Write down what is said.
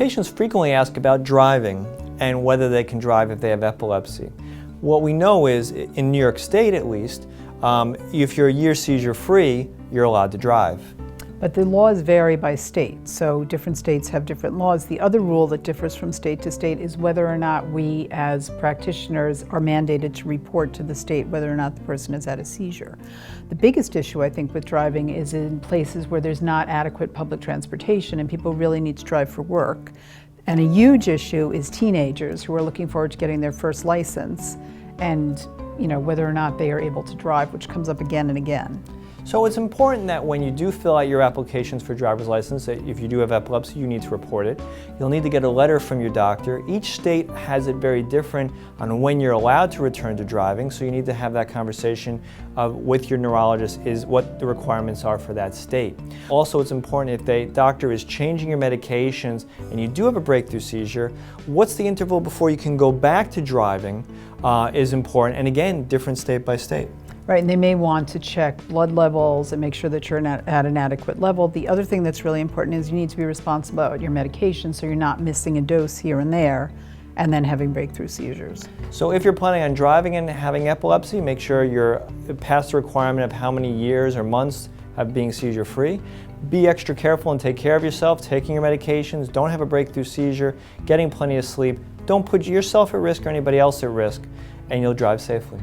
Patients frequently ask about driving and whether they can drive if they have epilepsy. What we know is, in New York State at least, if you're a year seizure-free, you're allowed to drive. But the laws vary by state, so different states have different laws. The other rule that differs from state to state is whether or not we as practitioners are mandated to report to the state whether or not the person has had a seizure. The biggest issue, I think, with driving is in places where there's not adequate public transportation and people really need to drive for work. And a huge issue is teenagers who are looking forward to getting their first license and whether or not they are able to drive, which comes up again and again. So it's important that when you do fill out your applications for driver's license, that if you do have epilepsy, you need to report it. You'll need to get a letter from your doctor. Each state has it very different on when you're allowed to return to driving, so you need to have that conversation with your neurologist, is what the requirements are for that state. Also, it's important if the doctor is changing your medications and you do have a breakthrough seizure, what's the interval before you can go back to driving is important, and again, different state by state. Right, and they may want to check blood levels and make sure that you're at an adequate level. The other thing that's really important is you need to be responsible about your medication so you're not missing a dose here and there and then having breakthrough seizures. So if you're planning on driving and having epilepsy, make sure you're past the requirement of how many years or months of being seizure-free. Be extra careful and take care of yourself, taking your medications, don't have a breakthrough seizure, getting plenty of sleep, don't put yourself at risk or anybody else at risk, and you'll drive safely.